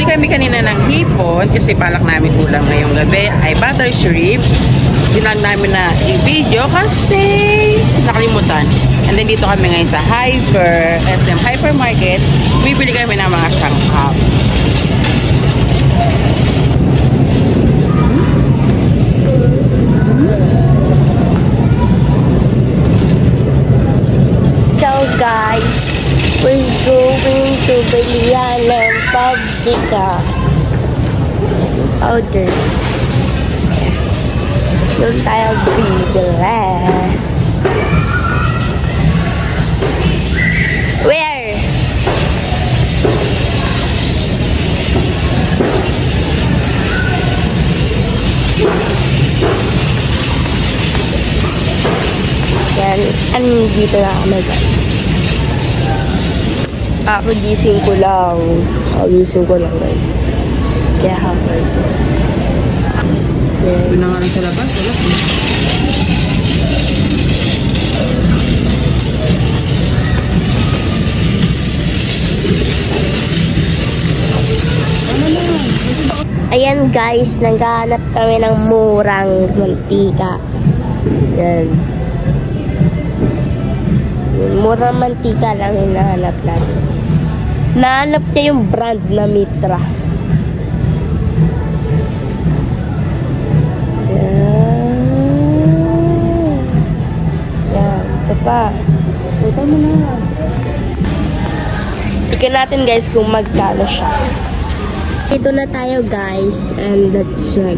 Bumili kami kanina ng hipon kasi balak namin ulam ngayong gabi ay butter shrimp. Dinag namin na i-video kasi nakalimutan. And then dito kami ngayon sa SM Hypermarket. Bibili kami ng mga sangkap. So guys, we're going to bilihan ng paprika powder. Yes. Doon tayo bibili. Where? Yan. Dito na kami guys. Gising ko lang. Gising ko lang guys. Kaya hapon ito. Doon na nga lang sa labas. Wala. Ayan guys, naghahanap kami ng murang mantika. Yan. Murang mantika lang hinahanap natin. Nahanap niya yung brand na Mitra. Yan. Yan. Ito pa. Ito mo na. Tignan natin guys kung magkano siya. Ito na tayo guys. And let's check.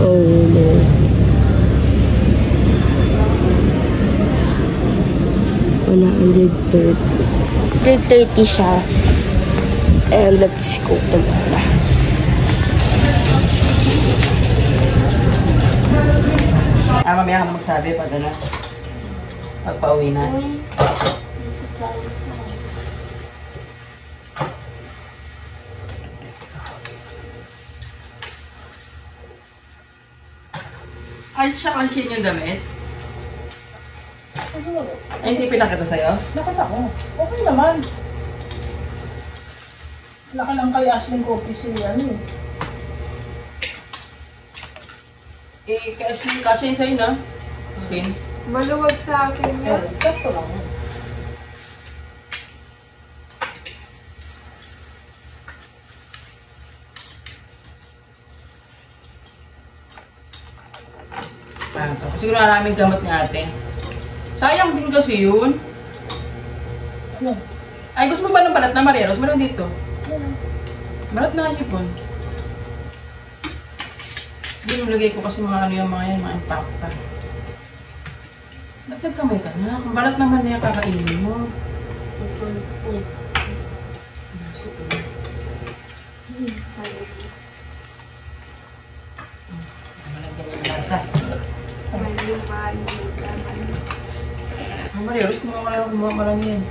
Oh no. 130 siya. And let's go tomorrow. Mamaya ka na magsabi pag ano, pagpa-uwi na. Ay, siya kansin yung damit? Ay, hindi pinakita sa'yo? Nakita ko. Okay naman. Wala ka lang kay Ashley Coffee siya ano eh. Kasi yun sa'yo, no? Skin? Maluwag sa akin yun. Sakto lang. Kasi maraming gamot ni ate. Sayang din kasi yun. Ano? Ay, gusto mo ba ng balat na Marieros? Meron dito. Balat na hipon. Hindi nilagay ko kasi mga ano yung mga yan, mga impacta. Ba't nagkamay ka na? Kung balat naman na yung kakainin mo. Malagyan ng lasa. Marieros, kumuha ka lang yan.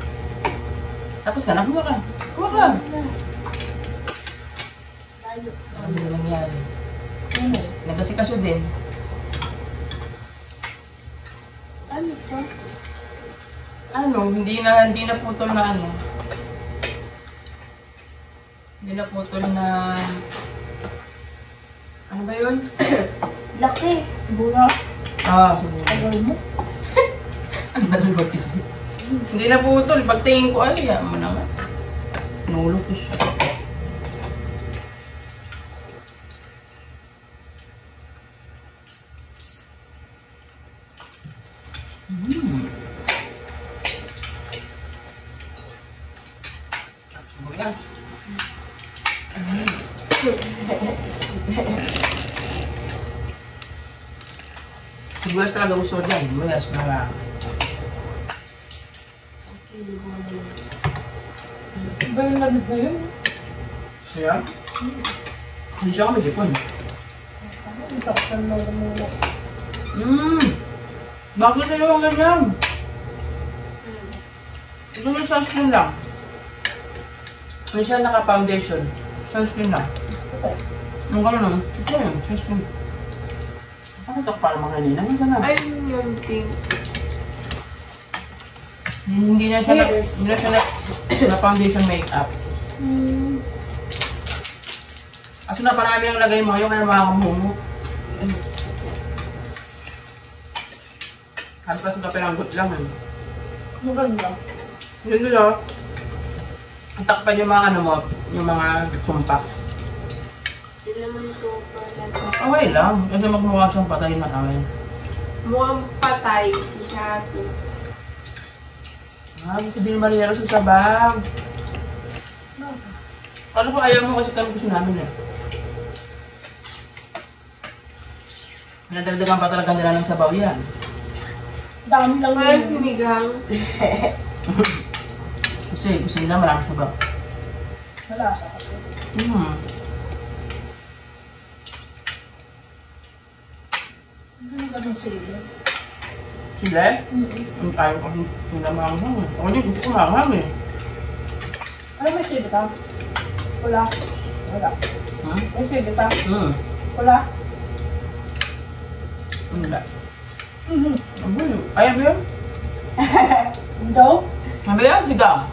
Tapos ka na, kumuha ka. Kumuha ka. Ano yung nangyari? Nagkasikasyo din. Ano pa? Ano, hindi na putol na ano. Hindi na putol na... Ano ba yun? Laki. Bula. Siguro. Tagal mo. Ang tagal ba kasi? Hindi na putol. Pagtingin ko, ay, yan mo naman. Nulog ko siya. Siguras talaga gusto dyan. Mayas para. Ba yung lamig na yun? Siya? Hindi siya kami sipon. Ang taksan na muna. Bakit na yung ganyan? Ito yung sunscreen lang. Hindi siya naka-foundation. Sunscreen lang. Yung gano'n, ito yun, sunscreen. Bakit ako para mga kanina? Masarap. Ayun yung pink. Hindi na siya na foundation makeup. Aso na parami ang lagay mo, yung kaya makakamungo. Kahit kasi kapilanggot lang eh. Maganda. Yun nila. Ang takpan yung mga ano mo, yung mga sumpa. Hindi naman super lang. Okay lang, kasi magmukha siyang patay na kami. Mukhang patay si Shopee. Gusto din Mariela sa sabag. Ano ko ayaw mo kasi kami gusto namin eh. Pinadagdagan pa talaga nila ng sabaw yan. Dami lang Parang yun. sinigang. Kasi gusto nila marami sabaw. Malasa kasi. Ano ganun sila? Sila? Ang ayaw ko sila maanghang eh. Ako din gusto ko maanghang eh. Ano may sila ka? Wala. Wala. May sila ka? Wala. Hindi. Ayaw mo yun? Daw? Sabi yan, sigaw.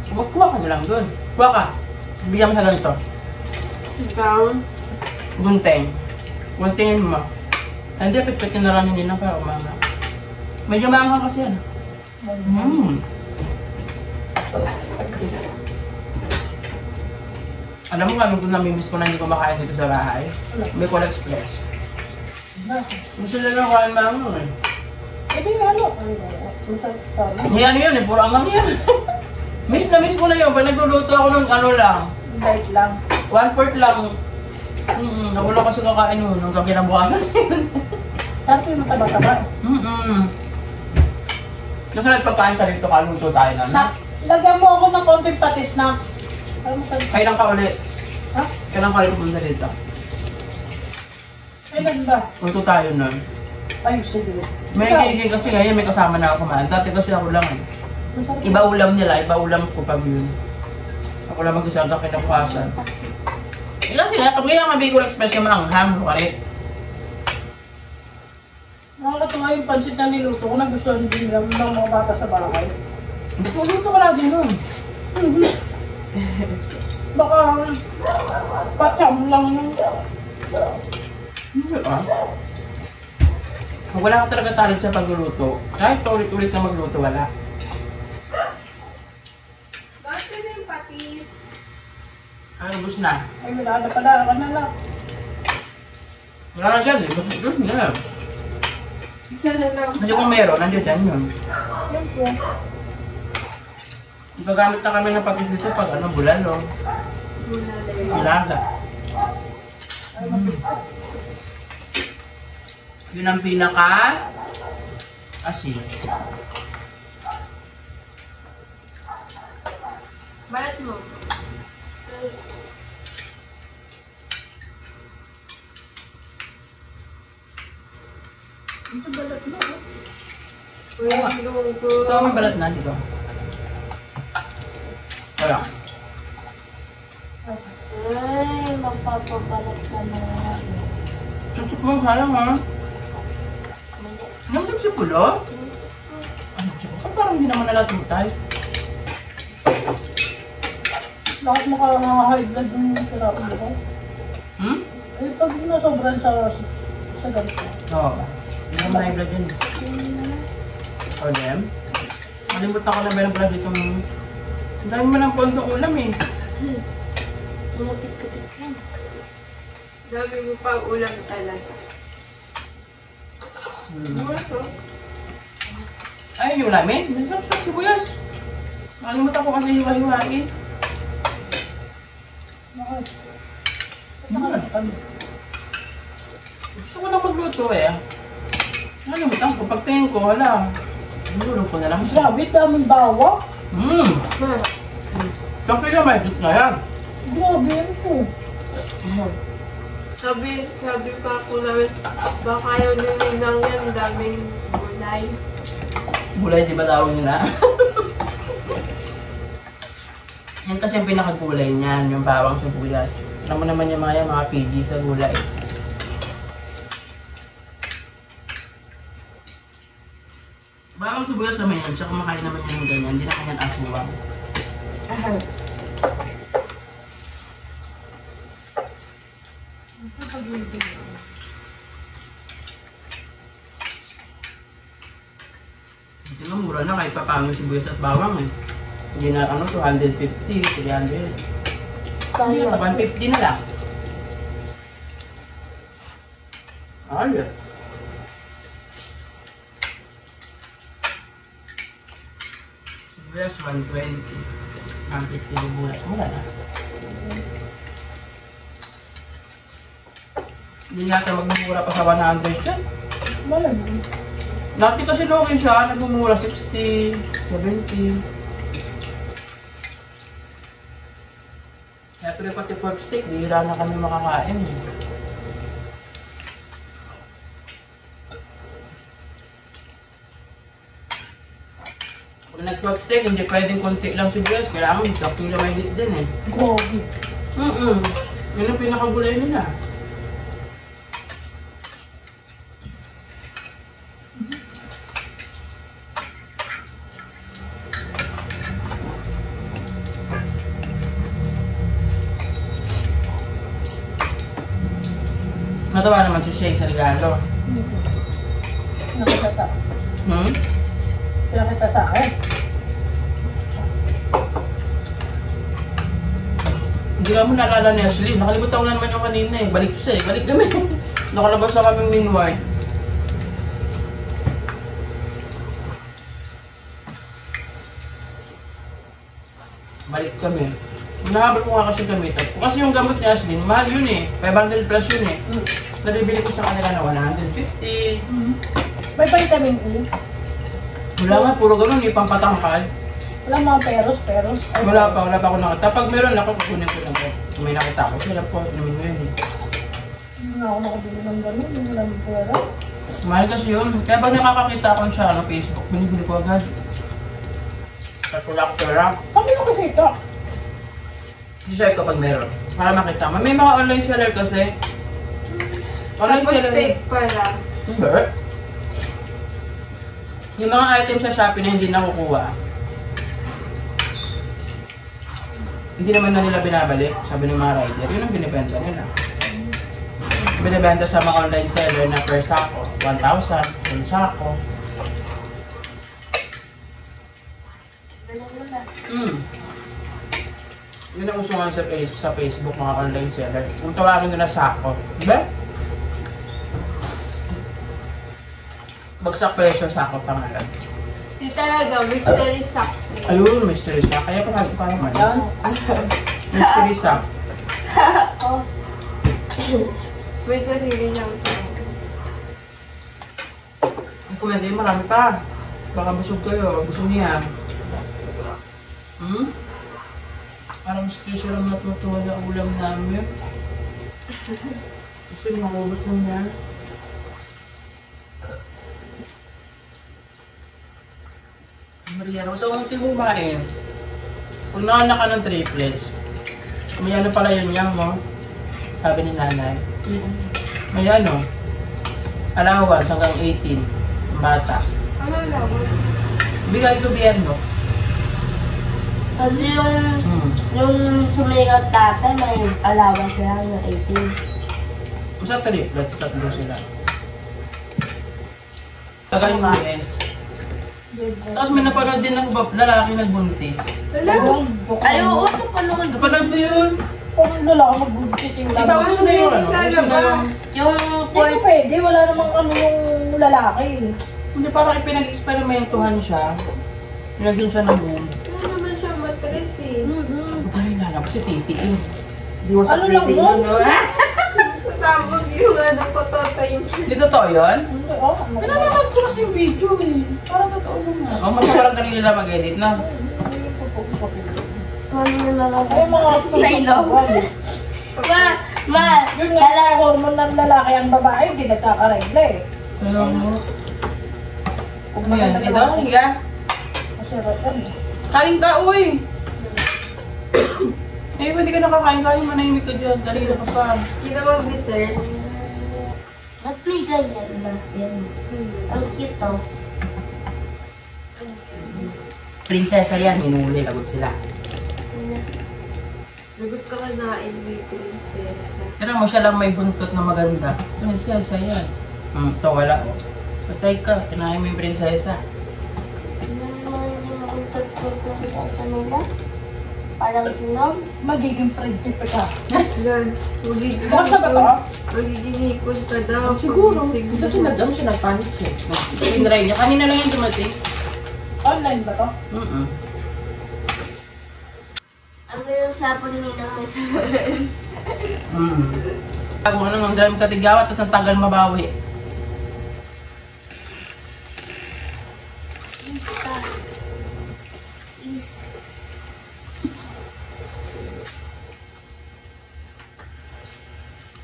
Kuha ka na lang dun. Kuha ka. Bigyan mo sa ganito. Sinigang. Gunting. Guntingin mo. Hindi, pitpitin na lang hindi na para umama. Medyo maanghang kasi yan. Alam mo kung anong namimiss ko na hindi ko makain dito sa bahay? Bicol Express. Gusto nila kain maanghang eh. Eh di ano? Sorry. Ano yun eh, puro anghang yan. Miss na miss ko na yun. Pag nagluluto ako ng ano lang, Diet lang. 1/4 lang. Ako lang kasi kakain mo nung kinabukasan. Sarap yung mataba-taba. Kasi nagpagkain ka dito, kaluto tayo na. Lagyan mo ako ng konting patis na. Kailan ka ulit? Ha? Kailan ka ulit pumunta dito? Kailan ba? Luto tayo nun. Ay, sige. May kaya kasi ngayon may kasama na ako kumain. Dati kasi ako lang eh. Iba ulam nila, iba ulam ko pag yun. Ako lang mag-isa hanggang kinabukasan. Eh kasi nga, pag kaya Bicol Express yung maanghang, karit. Nakakatuwa yung pansit na niluto ko. Nagustuhan din nila ng mga bata sa bahay. Hindi ko luto ka lagi nun. Baka patsam lang yung... Hindi ah. Kung wala ka talaga talent sa pagluluto, kahit paulit-ulit ka magluto, wala. Gusto na yung patis. Ay, ubos na. Ay, wala na pala. Wala na lang. Wala na dyan eh, ubos na. Isa na lang. Kasi kung meron, nandiyo dyan yun. Yan po. Ipagamit na kami ng patis dito pag ano, bulalo. Ilaga. Yun ang pinaka asin. Balat mo. Ito balat mo. Uy, ang lugo. Ito may balat na dito. Wala. Ay, mapapabalat ka na. Tutok mo, halang ha. Namasap si Pulo? Ano siya? Parang hindi naman nalatutay. Bakit mo ka high blood yung sinabi mo ko? Eh, pag nasobran sa ganito. Oo. Hindi naman high blood yun. O, dem? Kalimutan ko na meron pala dito. Ang dami mo ng pondong ulam eh. Lumapit-kapit yan. Dami mo pag ulam talaga. Buwaso. Ay, yung ulamin? Naglag sa sibuyas. Nakalimutan ko kasi hiwa-hiwain. Bakit? Gusto ko na magluto eh. Nakalimutan ko. Pagtingin ko, hala. Nulog ko na lang. Grabe, daming bawa. Kasi nga may higit na yan. Grabe yan po. Sabi pa po namin, baka ayaw nilang yan, daming gulay. Gulay, di ba tawag nila? Yan kasi yung pinakagulay niyan, yung bawang sibuyas. Alam mo naman yung mga PG sa gulay. Bawang sibuyas naman yan, siya kumakain naman yan ng ganyan, hindi na kanyan asuwang. mura na kahit papaano sibuyas at bawang eh. Hindi na 250, 300. Hindi na 150 na lang. Ayun. Sibuyas 120. 150 sibuyas. Mura na. Hindi yata magmumura pa sa 100 yan. Malamig. Dati kasi okay siya, nagmumura 60, 70. Kaya tuloy pati pork steak, bihira na kami makakain eh. Pag nag-pork steak, hindi pwedeng konti lang sibuyas, kailangan 1 kilo may higit din eh. Gogi. Yun ang pinakagulay nila. Natawa naman si Shake sa regalo. Nakita sa akin. Pinakita sa akin. Hindi ka mo naalala ni Ashley. Nakalimutan ko na naman yung kanina eh. Balik siya eh. Balik kami. Nakalabas na kaming Minward. Balik kami. Nahabal ko nga kasi gamitan. Kasi yung gamot ni Ashley, mahal yun eh. 500 plus yun eh. Nabibili ko sa kanila na 150. May vitamin E. Wala nga, puro ganun eh. Pampatangkad. Wala mga peros. Ay, Wala pa ako nakita. Pag meron ako, kukunin ko lang ko. May nakita ako. Sila po, namin mo yun eh. Hindi na ako nakabili ng gano'n. Hindi lang pera. Mahal kasi yun. Kaya pag nakakakita ako siya sa Facebook, binibili ko agad. At wala ko pera. Kami yung kasita. I-share ko pag meron. Para makita mo. May mga online seller kasi. Online Tapos seller. fake pala. Hindi. Yung mga items sa Shopee na hindi nakukuha. Hindi naman na nila binabalik. Sabi ng mga rider. Yun ang binibenta nila. Binibenta sa mga online seller na per sako. 1,000 per sako. Yun ang uso nga sa Facebook, mga online seller. Kung tawagin nila sako. Diba? Bagsak presyo, sako pangalan. Yung talaga, mystery sack. Ayun, mystery sack. Kaya pangalan pa naman. Mystery sack. Oh. May sarili lang ito. Ay, kumedi, marami pa. Baka busog kayo. Gusto niya. Parang special ang natutuwa na ulam namin. Kasi makubos mo niya. Maria, so unti mo kumain. Pag nakanak ka ng triplets, may ano pala yun yang mo? Sabi ni nanay. May ano? Allowance hanggang 18. Ang bata. Ano lang? Bigay gobyerno. Kasi yung sumikat dati, may allowance lang ng 18. Basta triplets, tatlo sila. Taga yung US. Tapos may napanood din ako lalaki nagbuntis. Ay, oo, napanood. Napanood na yun. Kung lalaki magbuntis yung Di ba gusto na yun? Gusto na yun. Yung Hindi pwede, wala namang ano yung lalaki. Hindi, parang ipinag-experimentuhan siya. Nilagyan siya ng boom. Ano naman siya matres eh. Ay, lalap si Titi eh. Di mo sa Ano lang Titi yun? yun, no? Sabog yung ano ko totayin. Di totoo yun? Hindi, oh, ano ba? Pinapanood ko kasi yung video eh. Parang totoo naman. Oh, parang kanina nila mag-edit na. ano na lang. Ay, mga Sa ilong. Ma, Yun nga, yung hormone ng lalaki ang babae, hindi nagkakaregla eh. Ano mo? Kung Ano yan? maganda Ito? naman, Higa? masarap yan eh. Kain ka, uy! Eh, hindi ka nakakain. Kain manahimik ka dyan. Kanina ka pa. Kita mag-dessert. ba't may ganyan na? Yan. Ang cute oh. Prinsesa yan. Hinuli. Lagot sila. Lagot ka kanain, may prinsesa. Tira mo siya lang may buntot na maganda. Prinsesa yan. Ito wala. Patay ka. Kinain mo yung prinsesa. pinapakita sa nila. Parang sinog. Magiging prinsipe ka. Yan. Bukas na ba ito? Magiging ipon ka daw. Siguro. Pagising Kasi mo. nag-jump siya, nag-panic siya. Tinry niya. Kanina lang yung dumating. Online ba to? Ang yung sapon ni Ninang may Pag mo naman drive katigawa, tapos ang tagal mabawi.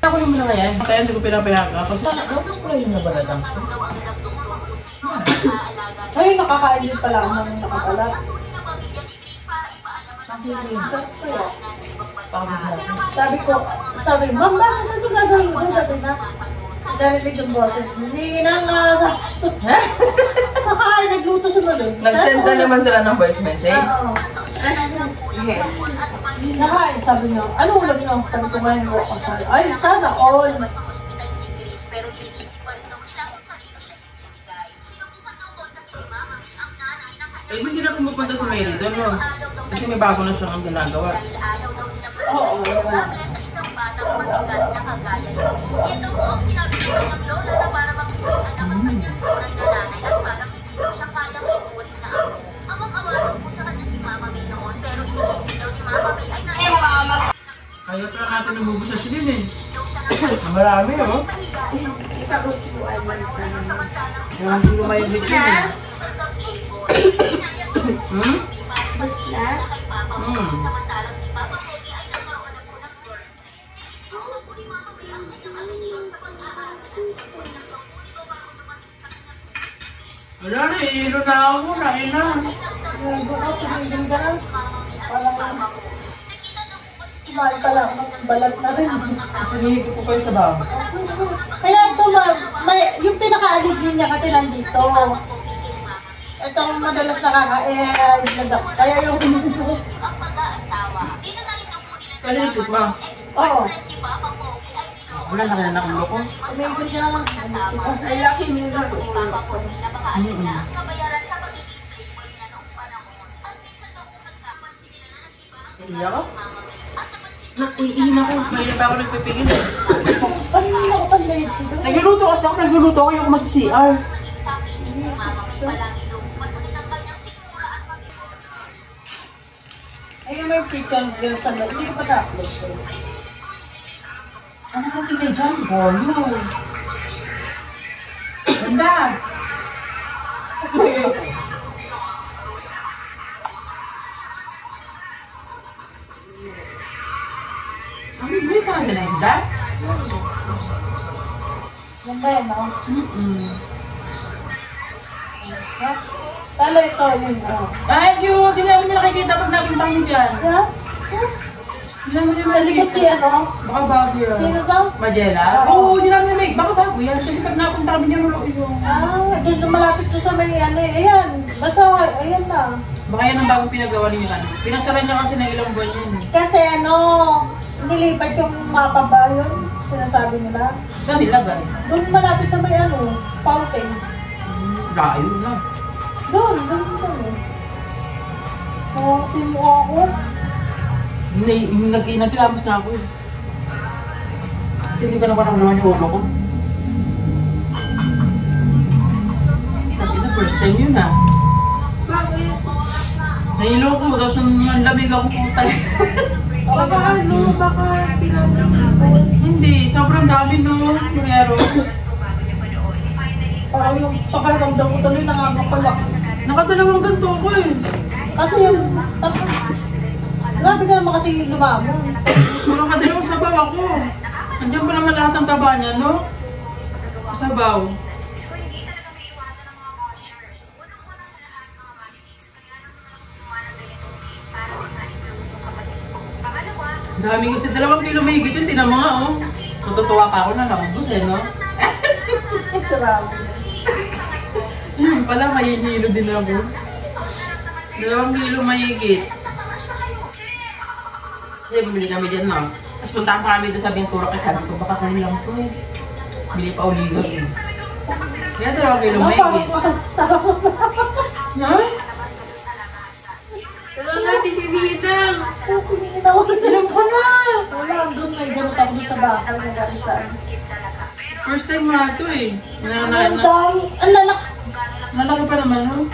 Ako yung muna ngayon. Kaya hindi ko pinapayaka. Tapos, tapos pala yung nabaladang ko. Ay, nakakain din pala ako ng nakabalat. Sabi ko yun. Pagod na ako. Sabi, Ma'am, bakit ano gagawin mo? Gabi na. Narinig yung boses mo. Hindi na nga sa... Kakain, nagluto sumunod. Nag-send na naman sila ng voice message. Oo. Nakain, sabi niyo. Ano ulam niyo? Sabi ko ngayon ko. Sabi, ay, sana all. Eh, hindi na pumupunta si Mary doon, no? Kasi may bago na siyang ginagawa. Oo, wala. Kaya pala natin nabubos sa silin eh. Marami, oh. Ikagustuhan man ka naman. Yung lumayabit yun eh. Basta. Wala na, ihilo na ako, nain na. Kumain pala ako ng balat na rin. Kasi nihigit ko kayo sa baho. Kaya ito, yung pinaka-aligin niya kasi nandito. Ito ang madalas nakaka-air. Kaya yung... Kasi nagsit mo. Oo. Wala na kaya nakulo ko. Umigil niya lang. Ay, laki nila. Iiyak ako. Iiyak ako. Mayroon pa ako nagpipigil eh. Paano ako pag-late dito? Nagluluto kasi ako, nagluluto ako yung mag-CR. Ayun, may chicken girl sa loob. Hindi ko pa na-upload ko. Ano kang tingay dyan? Boyo. Ganda. Ano ba yung parang na isda? Ganda yan, no? Ha? Tala ito yun, Ay, cute! Hindi namin nila nakikita pag napunta kami dyan. Ha? Hindi namin nila Sa likod nakikita. siya, no? Baka bago yun. Sino ba? Magella? Oo, hindi namin nila. Baka bago yan. Kasi pag napunta kami dyan, ulo yun. Doon sa malapit to sa may ano eh. Ayan, basta ayan na. Baka yan ang bagong pinagawa ninyo ano. Pinasaran niya kasi ng ilang buwan yun. Kasi ano, nilipat yung mapa ba yun? Sinasabi nila. Saan nilagay? Doon malapit sa may ano, fountain. Layo na. Doon eh. Nakakati mo ako. Nagkilamos na ako eh. Kasi hindi ka naman naman yung ulo ko. First time yun ah. Bakit? Nahilo ko, tapos nang lamig ako putay. Baka ano, baka sinabi Hindi, sobrang dami no. Pero, Parang yung pakaramdam ko tuloy nangangapalak. nakadalawang ganito ko eh. Kasi yung, grabe ka naman kasi lumamon. Parang kadalawang sabaw ako. Andiyan pa naman lahat ng taba niya, no? Sabaw. Dami kasi 2 kilo may higit yun, tinan mo nga oh. Tutuwa pa ako na nakubos eh, no? Sarap. Yun pala, may hilo din ako. 2 kilo may higit. Kasi bumili kami dyan, no? Tapos puntaan pa kami doon sa Ventura kay sabi ko, baka kami lang to eh. Bili pa uligan eh. Kaya 2 kilo may higit. Ha? kalahati si Ninang. Alam ko na. Wala, doon may gamot ako sa bakal na gano'n saan. First time nga ito eh. Ang dami. Ang lalak. Malaki pa naman, no?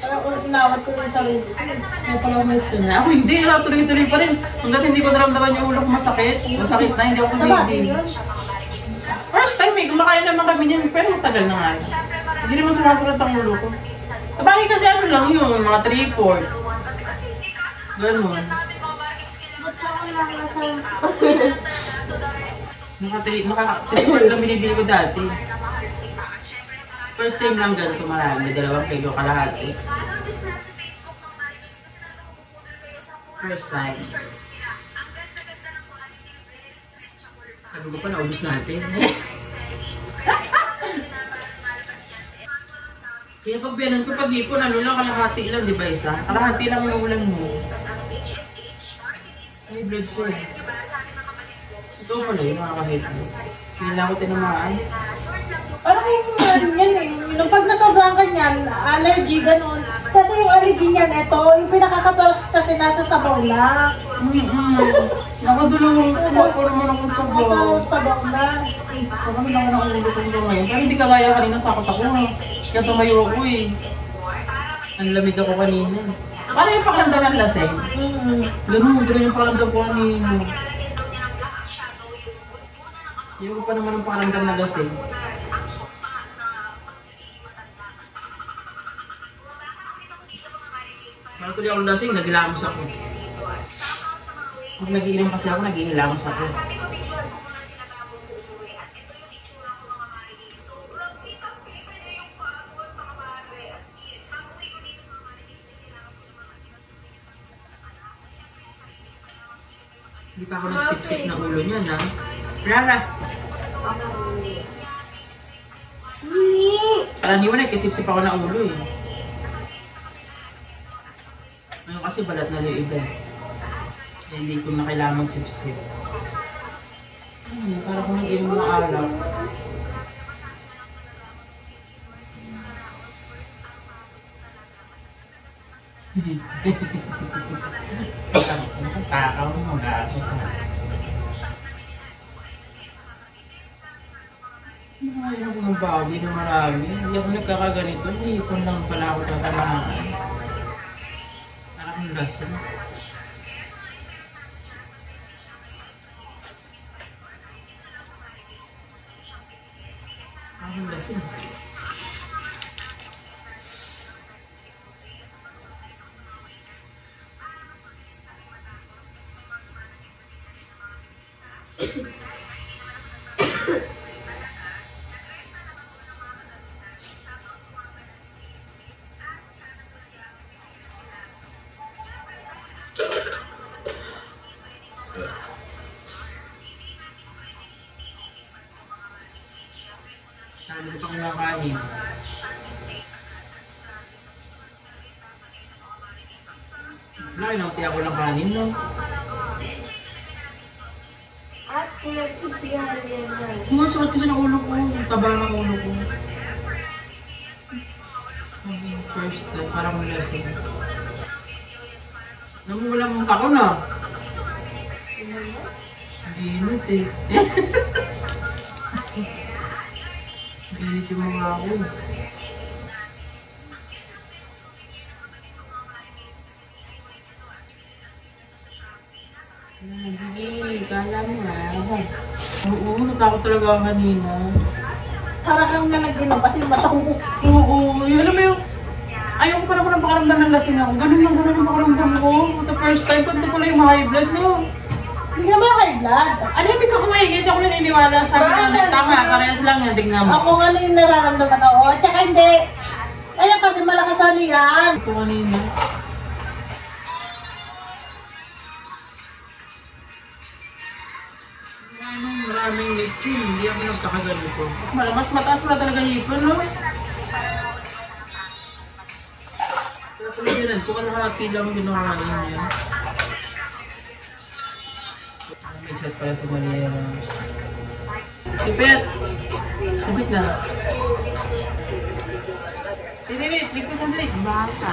Parang inawat ko rin sa sarili. Kaya pala umayos ka na. Ako hindi, tuloy-tuloy pa rin. Hanggat hindi ko naramdaman yung ulo ko masakit. Masakit na, hindi ako Sa batin hindi. yun. First time eh, kumakain naman kami niyan, pero matagal na nga. Hindi naman sumasakit ang ulo ko. Bakit kasi ano lang yun, mga 3-4. Ganon. Naka-3-4 lang binibili ko dati. First time lang ganito marami, 2 kilo kalahati. First time. Sabi ko pa, naubos natin. Kaya pag biyanan ko, pag ipon, ano lang, kalahati lang, di ba isa? Kalahati lang yung ulan mo. Ay, blood sugar. Ito pala yun, nakakahit mo. Hindi lang ako tinamaan. Parang yung yan eh. Nung pag nasobrahan ka niyan, allergy, ganun. Kasi yung allergy niyan, ito, yung pinakakatos kasi nasa sabaw na. Nakadulong ko naman akong sabaw. Nasa sabaw na. Kami lang ako ng ulo ko ngayon. Pero hindi kagaya kanina, takot ako. Kaya tumayo ako eh. Ang lamig ako kanina. Parang yung pakiramdam ng laseng. Ganun yung pakiramdam ko kanina. Yung ko pa naman ang pakiramdam ng laseng. Parang tuloy ako lasing, nagilamos ako. Pag nagiinom kasi ako, nagihilamos ako. Hindi pa ako nagsipsip ng ulo niya, na. Rara! Parang di mo nagkasipsip ako ng ulo eh. Ngayon kasi balat na yung iba. Kaya hindi ko na kailangan magsipsip. Parang kung nag-inom ng alak. Takaw mo nga ako. Ayaw ko magbawi na marami. Hindi ako nagkakaganito. Hipon lang pala ako tatamahan. Parang lasing. Parang lasing. Sabi ko pang mga kanin. Laki na ako ng kanin, no? At pinagsisihan yan na. Sumasakit kasi ng ulo ko. Taba ng ulo ko. First time, parang lasing. Namulang ako na. Mainit eh. Mainit yung mga ako. Sige, kala mo nga. Oo, natakot talaga ako kanina. Parang kang na nag-inom kasi mata ko. Oo, alam mo yung... Ayaw ko pa naman ang pakaramdam ng lasing ako. Ganun lang ang pakaramdam ko. The first time, pag pala yung high blood, no? Hindi naman high blood. Ano yung ka kumain? Hindi ako naniniwala. Sabi na, tama, parehas lang yan. Tignan mo. Ako nga na yung nararamdaman ako. At saka hindi. Ayan kasi malakas ano yan. Ito kanina. Maraming litsin. Hindi ako nagkakaganito. Mas mataas pala talaga hipon, no? Kaya pala yun, kung kalahati lang ginakain niya. May chat pala si Maria. Sipit! Sipit na. Dinilit, likod na dinilit. Basa.